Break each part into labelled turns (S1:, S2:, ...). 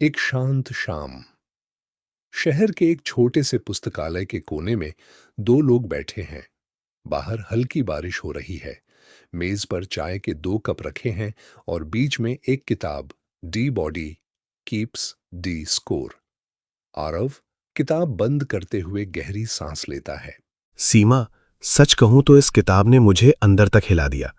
S1: एक शांत शाम। शहर के एक छोटे से पुस्तकालय के कोने में दो लोग बैठे हैं। बाहर हल्की बारिश हो रही है। मेज पर चाय के दो कप रखे हैं और बीच में एक किताब, D body keeps D score. Aarav किताब बंद करते हुए गहरी सांस लेता है।
S2: सीमा, सच कहूं तो इस किताब ने मुझे अंदर तक हिला दिया।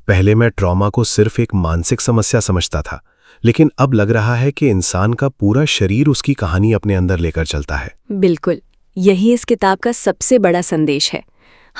S2: पहले मैं ट्रॉमा को सिर्फ एक मानसिक समस्या समझता था, लेकिन अब लग रहा है कि इंसान का पूरा शरीर उसकी कहानी अपने अंदर लेकर चलता है।
S3: बिल्कुल, यही इस किताब का सबसे बड़ा संदेश है।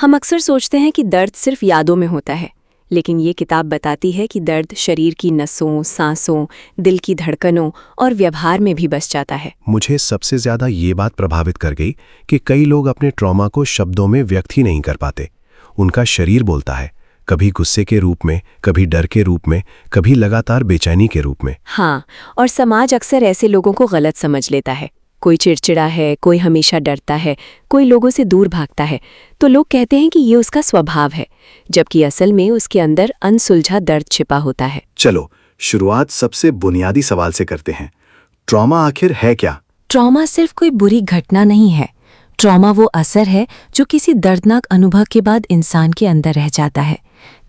S3: हम अक्सर सोचते हैं कि दर्द सिर्फ यादों में होता है, लेकिन ये किताब बताती है कि दर्द शरीर की नसों, सांसों, दिल की धड़कनों और व्यवहार में भी बस जाता है।
S2: मुझे सबसे ज्यादा ये बात प्रभावित कर गई कि कई लोग अपने ट्रॉमा को शब्दों में व्यक्त ही नहीं कर पाते। उनका शरीर बोलता है, कभी गुस्से के रूप में, कभी डर के रूप में, कभी लगातार बेचैनी के रूप में।
S3: हाँ, और समाज अक्सर ऐसे लोगों को गलत समझ लेता है। कोई चिड़चिड़ा है, कोई हमेशा डरता है, कोई लोगों से दूर भागता है, तो लोग कहते हैं कि ये उसका स्वभाव है, जबकि असल में उसके अंदर अनसुलझा दर्द छिपा होता है।
S2: चलो शुरुआत सबसे बुनियादी सवाल से करते हैं। ट्रॉमा आखिर है क्या?
S3: ट्रॉमा सिर्फ कोई बुरी घटना नहीं है। ट्रॉमा वो असर है जो किसी दर्दनाक अनुभव के बाद इंसान के अंदर रह जाता है।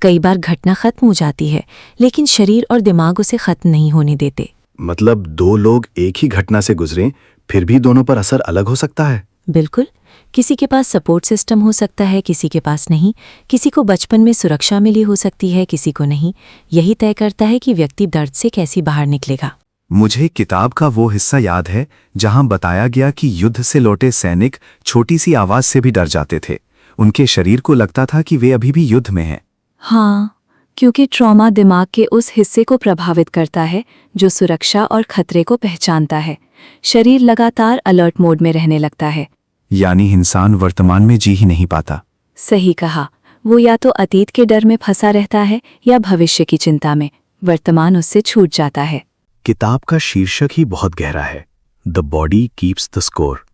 S3: कई बार घटना खत्म हो जाती है, लेकिन शरीर और दिमाग उसे खत्म नहीं होने देते।
S2: मतलब दो लोग एक ही घटना से गुजरें, फिर भी दोनों पर असर अलग हो सकता है?
S3: बिल्कुल, किसी के पास सपोर्ट सिस्टम हो सकता है, किसी के पास नहीं। किसी को बचपन में सुरक्षा मिली हो सकती है, किसी को नहीं। यही तय करता है कि व्यक्ति दर्द से कैसे बाहर निकलेगा।
S4: मुझे किताब का वो हिस्सा याद है जहां बताया गया कि युद्ध से लौटे सैनिक छोटी सी आवाज से भी डर जाते थे। उनके शरीर को लगता था कि वे अभी भी युद्ध में हैं।
S3: हाँ, क्योंकि ट्रॉमा दिमाग के उस हिस्से को प्रभावित करता है जो सुरक्षा और खतरे को पहचानता है। शरीर लगातार अलर्ट मोड में रहने लगता है।
S4: यानी इंसान वर्तमान में जी ही नहीं पाता।
S3: सही कहा, वो या तो अतीत के डर में फंसा रहता है या भविष्य की चिंता में। वर्तमान उससे छूट जाता है।
S2: किताब का शीर्षक ही बहुत गहरा है, the body keeps the score.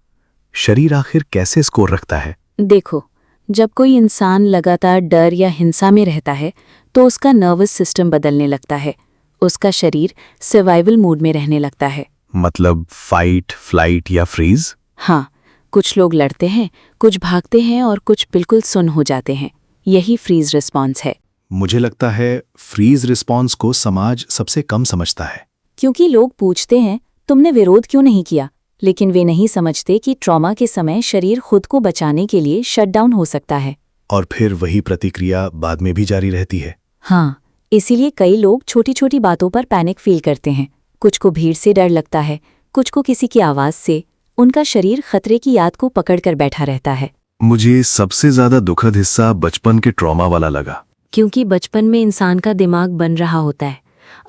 S2: शरीर आखिर कैसे स्कोर रखता है?
S3: देखो, जब कोई इंसान लगातार डर या हिंसा में रहता है तो उसका नर्वस सिस्टम बदलने लगता है। उसका शरीर सर्वाइवल मोड में रहने लगता है।
S2: मतलब फाइट, फ्लाइट या फ्रीज?
S3: हाँ, कुछ लोग लड़ते हैं, कुछ भागते हैं और कुछ बिल्कुल सुन्न हो जाते हैं। यही फ्रीज रिस्पॉन्स है।
S2: मुझे लगता है फ्रीज रिस्पॉन्स को समाज सबसे कम समझता है।
S3: क्योंकि लोग पूछते हैं, तुमने विरोध क्यों नहीं किया? लेकिन वे नहीं समझते कि ट्रॉमा के समय शरीर खुद को बचाने के लिए शटडाउन हो सकता है।
S2: और फिर वही प्रतिक्रिया बाद में भी जारी रहती है।
S3: हाँ, इसीलिए कई लोग छोटी छोटी बातों पर पैनिक फील करते हैं। कुछ को भीड़ से डर लगता है, कुछ को किसी की आवाज़ से। उनका शरीर खतरे की याद को पकड़कर बैठा रहता है।
S2: मुझे सबसे ज्यादा दुखद हिस्सा बचपन के ट्रॉमा वाला लगा।
S3: क्योंकि बचपन में इंसान का दिमाग बन रहा होता है।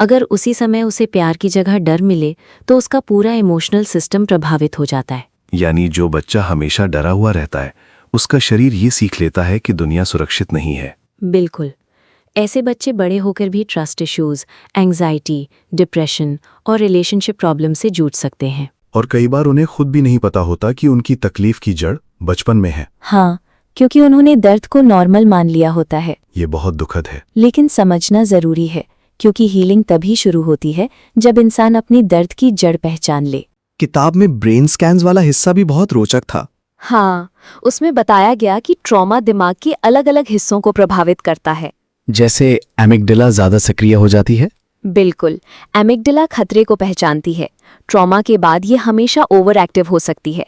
S3: अगर उसी समय उसे प्यार की जगह डर मिले तो उसका पूरा इमोशनल सिस्टम प्रभावित हो जाता है।
S2: यानी जो बच्चा हमेशा डरा हुआ रहता है, उसका शरीर ये सीख लेता है कि दुनिया सुरक्षित नहीं है।
S3: बिल्कुल, ऐसे बच्चे बड़े होकर भी ट्रस्ट इश्यूज, एंग्जाइटी, डिप्रेशन और रिलेशनशिप प्रॉब्लम से जूझ सकते हैं।
S2: और कई बार उन्हें खुद भी नहीं पता होता कि उनकी तकलीफ की जड़ बचपन में है।
S3: हाँ, क्योंकि उन्होंने दर्द को नॉर्मल मान लिया होता है।
S2: ये बहुत दुखद है।
S3: लेकिन समझना जरूरी है, क्योंकि हीलिंग तभी शुरू होती है जब इंसान अपनी दर्द की जड़ पहचान ले।
S4: किताब में ब्रेन स्कैन्स वाला हिस्सा भी बहुत रोचक था।
S3: हाँ, उसमें बताया गया कि ट्रॉमा दिमाग के अलग अलग हिस्सों को प्रभावित करता है।
S4: जैसे एमिगडाला ज्यादा सक्रिय हो जाती है।
S3: बिल्कुल, एमिगडाला खतरे को पहचानती है। ट्रॉमा के बाद ये हमेशा ओवर एक्टिव हो सकती है।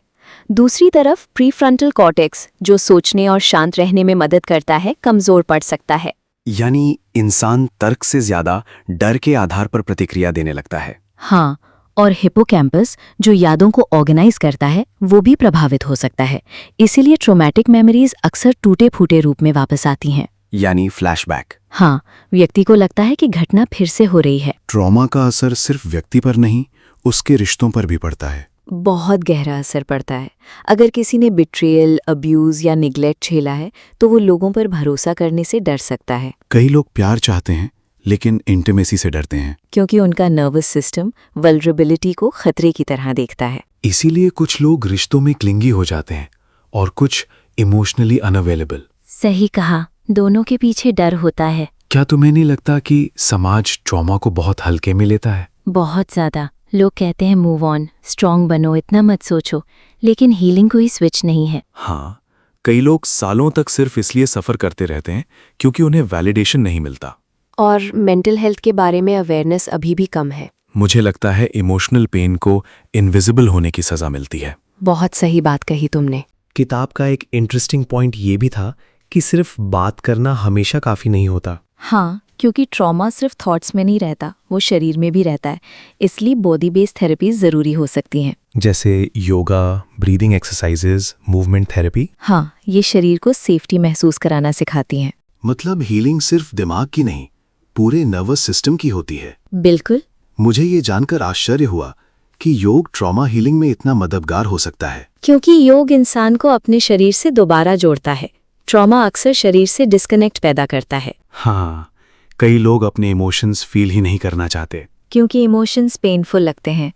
S3: दूसरी तरफ प्रीफ्रंटल कॉर्टेक्स, जो सोचने और शांत रहने में मदद करता है, कमजोर पड़ सकता है।
S4: यानी इंसान तर्क से ज्यादा डर के आधार पर प्रतिक्रिया देने लगता है।
S3: हाँ, और हिपोकैम्पस, जो यादों को ऑर्गेनाइज करता है, वो भी प्रभावित हो सकता है। इसीलिए ट्रॉमेटिक मेमोरीज अक्सर टूटे फूटे रूप में वापस आती हैं।
S4: यानी फ्लैशबैक।
S3: हाँ, व्यक्ति को लगता है कि घटना फिर से हो रही है।
S2: ट्रॉमा का असर सिर्फ व्यक्ति पर नहीं, उसके रिश्तों पर भी पड़ता है।
S3: बहुत गहरा असर पड़ता है। अगर किसी ने बिट्रियल, अब्यूज या निग्लेक्ट झेला है तो वो लोगों पर भरोसा करने से डर सकता है।
S2: कई लोग प्यार चाहते हैं, लेकिन इंटीमेसी से डरते हैं,
S3: क्योंकि उनका नर्वस सिस्टम वल्नरेबिलिटी को खतरे की तरह देखता है।
S2: इसीलिए कुछ लोग रिश्तों में क्लिंगी हो जाते हैं और कुछ इमोशनली अनअवेलेबल।
S3: सही कहा, दोनों के पीछे डर होता है।
S2: क्या तुम्हें नहीं लगता कि समाज ट्रॉमा को बहुत हल्के में लेता है?
S3: बहुत ज्यादा।
S5: लोग कहते हैं मूव ऑन, स्ट्रांग बनो, इतना मत सोचो, लेकिन हीलिंग कोई स्विच नहीं है।
S2: हाँ, कई लोग सालों तक सिर्फ इसलिए सफ़र करते रहते हैं क्योंकि उन्हें वैलिडेशन नहीं मिलता।
S3: और मेंटल हेल्थ के बारे में अवेयरनेस अभी भी कम है।
S2: मुझे लगता है इमोशनल पेन को इनविजिबल होने की सज़ा मिलती है।
S3: बहुत सही बात कही तुमने।
S6: किताब का एक इंटरेस्टिंग पॉइंट ये भी था कि सिर्फ बात करना हमेशा काफ़ी नहीं होता।
S5: हाँ, क्योंकि ट्रॉमा सिर्फ थॉट्स में नहीं रहता, वो शरीर में भी रहता है। इसलिए बॉडी बेस्ड थेरेपीज ज़रूरी हो सकती हैं।
S6: जैसे yoga, breathing exercises, movement therapy.
S5: हाँ, ये शरीर को सेफ्टी महसूस कराना सिखाती हैं।
S2: मतलब हीलिंग सिर्फ दिमाग की नहीं, पूरे नर्वस सिस्टम की होती है।
S5: बिल्कुल।
S2: मुझे ये जानकर आश्चर्य हुआ कि योग ट्रॉमा हीलिंग में इतना मददगार हो सकता है।
S3: क्योंकि योग इंसान को अपने शरीर से दोबारा जोड़ता है। ट्रॉमा अक्सर शरीर से डिस्कनेक्ट पैदा करता है।
S2: हाँ, कई लोग अपने इमोशंस फील ही नहीं करना चाहते।
S5: क्योंकि इमोशंस पेनफुल लगते हैं,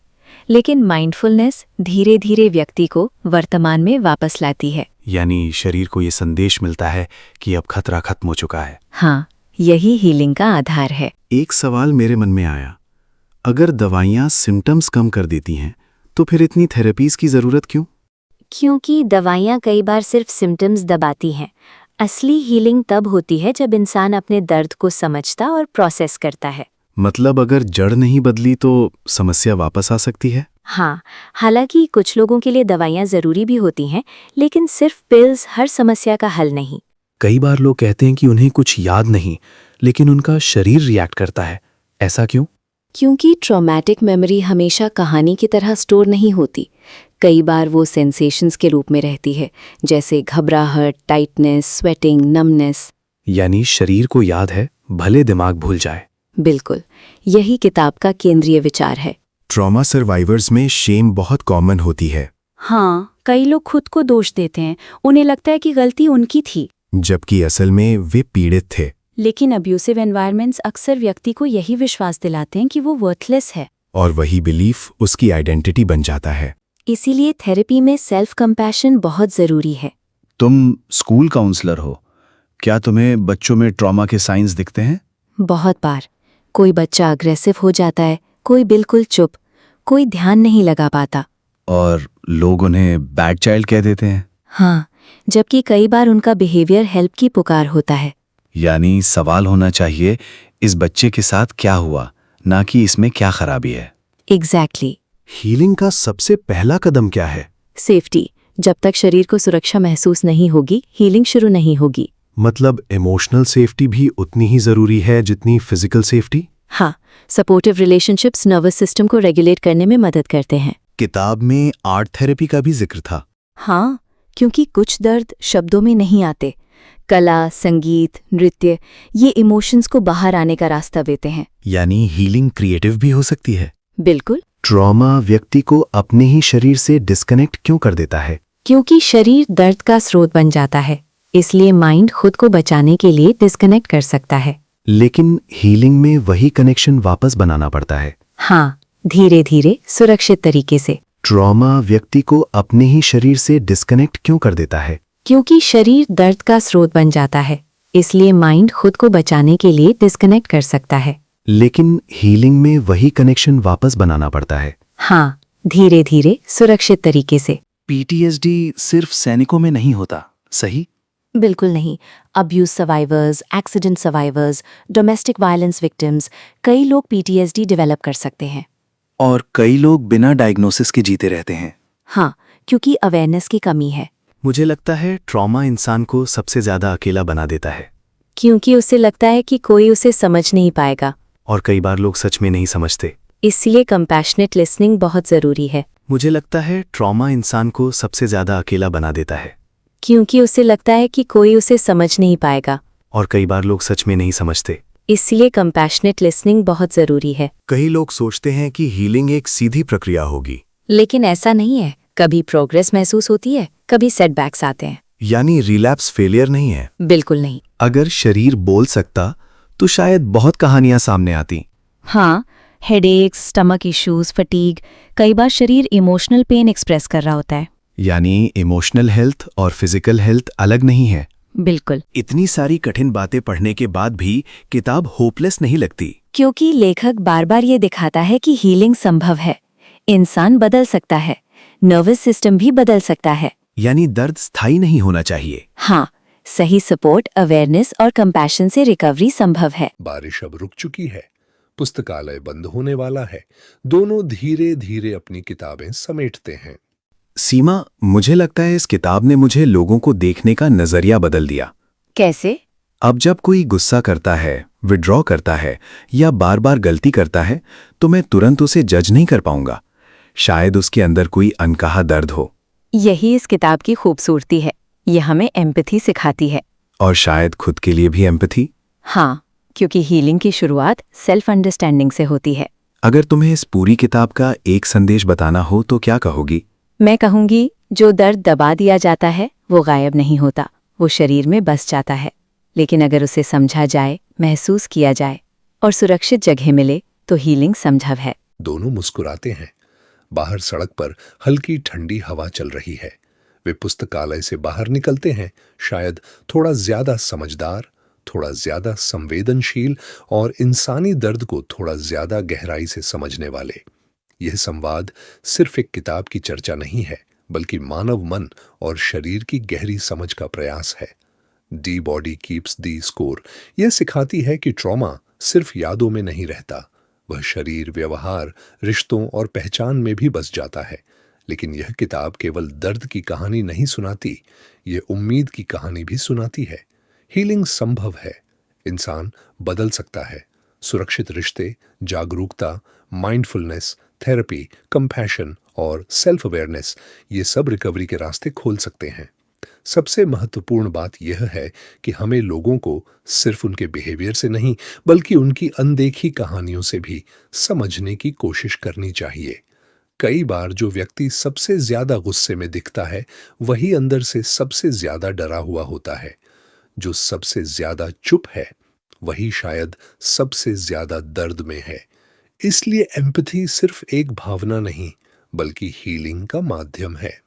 S5: लेकिन माइंडफुलनेस धीरे धीरे व्यक्ति को वर्तमान में वापस लाती है।
S2: यानी शरीर को ये संदेश मिलता है कि अब खतरा खत्म हो चुका है।
S5: हाँ, यही हीलिंग का आधार है।
S2: एक सवाल मेरे मन में आया, अगर दवाइयाँ सिम्टम्स कम कर देती हैं तो फिर इतनी थेरेपीज की ज़रूरत क्यों?
S5: क्योंकि दवाइयाँ कई बार सिर्फ सिम्टम्स दबाती हैं। असली हीलिंग तब होती है जब इंसान अपने दर्द को समझता और प्रोसेस करता है।
S2: मतलब अगर जड़ नहीं बदली तो समस्या वापस आ सकती है?
S5: हाँ, हालांकि कुछ लोगों के लिए दवाइयाँ ज़रूरी भी होती हैं, लेकिन सिर्फ पिल्स हर समस्या का हल नहीं।
S6: कई बार लोग कहते हैं कि उन्हें कुछ याद नहीं, लेकिन उनका शरीर रिएक्ट करता है। ऐसा क्यों?
S3: क्योंकि ट्रॉमेटिक मेमोरी हमेशा कहानी की तरह स्टोर नहीं होती। कई बार वो सेंसेशंस के रूप में रहती है, जैसे घबराहट, टाइटनेस, स्वेटिंग, नमनेस।
S6: यानी शरीर को याद है, भले दिमाग भूल जाए।
S3: बिल्कुल, यही किताब का केंद्रीय विचार है।
S2: ट्रॉमा सर्वाइवर्स में शेम बहुत कॉमन होती है।
S7: हाँ, कई लोग खुद को दोष देते हैं, उन्हें लगता है कि गलती उनकी थी,
S2: जबकि असल में वे पीड़ित थे।
S7: लेकिन अब्यूसिव एनवायरनमेंट्स अक्सर व्यक्ति को यही विश्वास दिलाते हैं कि वो वर्थलेस है।
S2: और वही बिलीफ उसकी आइडेंटिटी बन जाता है।
S3: इसीलिए थेरेपी में सेल्फ कंपैशन बहुत ज़रूरी है।
S8: तुम स्कूल काउंसलर हो, क्या तुम्हें बच्चों में ट्रॉमा के साइंस दिखते हैं?
S3: बहुत बार कोई बच्चा अग्रेसिव हो जाता है, कोई बिल्कुल चुप, कोई ध्यान नहीं लगा पाता।
S8: और लोग उन्हें बैड चाइल्ड कह देते हैं।
S3: हाँ, जबकि कई बार उनका बिहेवियर हेल्प की पुकार होता है।
S8: यानी सवाल होना चाहिए, इस बच्चे के साथ क्या हुआ, ना कि इसमें क्या खराबी है।
S3: एग्जैक्टली।
S2: हीलिंग का सबसे पहला कदम क्या है?
S3: सेफ्टी। जब तक शरीर को सुरक्षा महसूस नहीं होगी, हीलिंग शुरू नहीं होगी।
S2: मतलब इमोशनल सेफ्टी भी उतनी ही जरूरी है जितनी फिजिकल सेफ्टी?
S3: हाँ, सपोर्टिव रिलेशनशिप्स नर्वस सिस्टम को रेगुलेट करने में मदद करते हैं।
S2: किताब में आर्ट थेरेपी का भी जिक्र था।
S3: हाँ, क्योंकि कुछ दर्द शब्दों में नहीं आते। कला, संगीत, नृत्य, ये इमोशंस को बाहर आने का रास्ता देते हैं।
S2: यानी हीलिंग क्रिएटिव भी हो सकती है।
S3: बिल्कुल।
S2: ट्रॉमा व्यक्ति को अपने ही शरीर से डिस्कनेक्ट क्यों कर देता है?
S3: क्योंकि शरीर दर्द का स्रोत बन जाता है, इसलिए माइंड खुद को बचाने के लिए डिस्कनेक्ट कर सकता है।
S2: लेकिन हीलिंग में वही कनेक्शन वापस बनाना पड़ता है।
S3: हाँ, धीरे धीरे, सुरक्षित तरीके से।
S2: ट्रॉमा व्यक्ति को अपने ही शरीर से डिस्कनेक्ट क्यों कर देता है?
S3: क्योंकि शरीर दर्द का स्रोत बन जाता है, इसलिए माइंड खुद को बचाने के लिए डिस्कनेक्ट कर सकता है।
S2: लेकिन हीलिंग में वही कनेक्शन वापस बनाना पड़ता है।
S3: हाँ, धीरे धीरे, सुरक्षित तरीके से।
S8: पीटीएसडी सिर्फ सैनिकों में नहीं होता, सही?
S3: बिल्कुल नहीं। Abuse survivors, accident survivors, domestic violence victims, कई लोग पीटीएसडी डेवलप कर सकते हैं।
S8: और कई लोग बिना डायग्नोसिस के जीते रहते हैं।
S3: हाँ, क्योंकि अवेयरनेस की कमी है।
S6: मुझे लगता है ट्रॉमा इंसान को सबसे ज्यादा अकेला बना देता है।
S3: क्योंकि उसे लगता है कि कोई उसे समझ नहीं पाएगा।
S6: और कई बार लोग सच में नहीं समझते।
S3: इसलिए कंपैशनेट लिसनिंग बहुत ज़रूरी है।
S6: मुझे लगता है ट्रॉमा इंसान को सबसे ज्यादा अकेला बना देता है।
S3: क्योंकि उसे लगता है कि कोई उसे समझ नहीं पाएगा।
S6: और कई बार लोग सच में नहीं समझते।
S3: इसलिए कंपैशनेट लिसनिंग बहुत ज़रूरी है।
S2: कई लोग सोचते हैं कि हीलिंग एक सीधी प्रक्रिया होगी।
S3: लेकिन ऐसा नहीं है। कभी प्रोग्रेस महसूस होती है, कभी सेटबैक्स आते हैं।
S2: यानी रिलैप्स फेलियर नहीं है।
S3: बिल्कुल नहीं।
S4: अगर शरीर बोल सकता तो शायद बहुत कहानियां सामने आती।
S7: हाँ, हेडेक्स, स्टमक इश्यूज, फटीग, कई बार शरीर इमोशनल पेन एक्सप्रेस कर रहा होता है।
S4: यानी इमोशनल हेल्थ और फिजिकल हेल्थ अलग नहीं है।
S7: बिल्कुल।
S6: इतनी सारी कठिन बातें पढ़ने के बाद भी किताब होपलेस नहीं लगती।
S3: क्योंकि लेखक बार बार ये दिखाता है कि हीलिंग संभव है,
S5: इंसान बदल सकता है, नर्वस सिस्टम भी बदल सकता है।
S2: यानी दर्द स्थायी नहीं होना चाहिए।
S5: हाँ, सही सपोर्ट, अवेयरनेस और कंपैशन से रिकवरी संभव है।
S1: बारिश अब रुक चुकी है, पुस्तकालय बंद होने वाला है। दोनों धीरे धीरे अपनी किताबें समेटते हैं।
S2: सीमा, मुझे लगता है इस किताब ने मुझे लोगों को देखने का नजरिया बदल दिया।
S5: कैसे?
S2: अब जब कोई गुस्सा करता है, विड्रॉ करता है या बार बार गलती करता है तो मैं तुरंत उसे जज नहीं कर पाऊंगा। शायद उसके अंदर कोई अनकहा दर्द हो।
S3: यही इस किताब की खूबसूरती है। यह हमें एम्पैथी सिखाती है।
S2: और शायद खुद के लिए भी एम्पैथी।
S3: हाँ, क्योंकि हीलिंग की शुरुआत सेल्फ अंडरस्टैंडिंग से होती है।
S2: अगर तुम्हें इस पूरी किताब का एक संदेश बताना हो तो क्या कहोगी?
S3: मैं कहूंगी, जो दर्द दबा दिया जाता है वो गायब नहीं होता, वो शरीर में बस जाता है। लेकिन अगर उसे समझा जाए, महसूस किया जाए और सुरक्षित जगह मिले तो हीलिंग संभव है।
S1: दोनों मुस्कुराते हैं। बाहर सड़क पर हल्की ठंडी हवा चल रही है। वे पुस्तकालय से बाहर निकलते हैं, शायद थोड़ा ज्यादा समझदार, थोड़ा ज्यादा संवेदनशील और इंसानी दर्द को थोड़ा ज्यादा गहराई से समझने वाले। यह संवाद सिर्फ एक किताब की चर्चा नहीं है, बल्कि मानव मन और शरीर की गहरी समझ का प्रयास है। The body keeps the score यह सिखाती है कि ट्रॉमा सिर्फ यादों में नहीं रहता, वह शरीर, व्यवहार, रिश्तों और पहचान में भी बस जाता है। लेकिन यह किताब केवल दर्द की कहानी नहीं सुनाती, यह उम्मीद की कहानी भी सुनाती है। हीलिंग संभव है, इंसान बदल सकता है। सुरक्षित रिश्ते, जागरूकता, माइंडफुलनेस, थेरेपी, कंपैशन और सेल्फ अवेयरनेस, ये सब रिकवरी के रास्ते खोल सकते हैं। सबसे महत्वपूर्ण बात यह है कि हमें लोगों को सिर्फ उनके बिहेवियर से नहीं, बल्कि उनकी अनदेखी कहानियों से भी समझने की कोशिश करनी चाहिए। कई बार जो व्यक्ति सबसे ज्यादा गुस्से में दिखता है, वही अंदर से सबसे ज्यादा डरा हुआ होता है। जो सबसे ज्यादा चुप है, वही शायद सबसे ज्यादा दर्द में है। इसलिए एम्पैथी सिर्फ एक भावना नहीं, बल्कि हीलिंग का माध्यम है।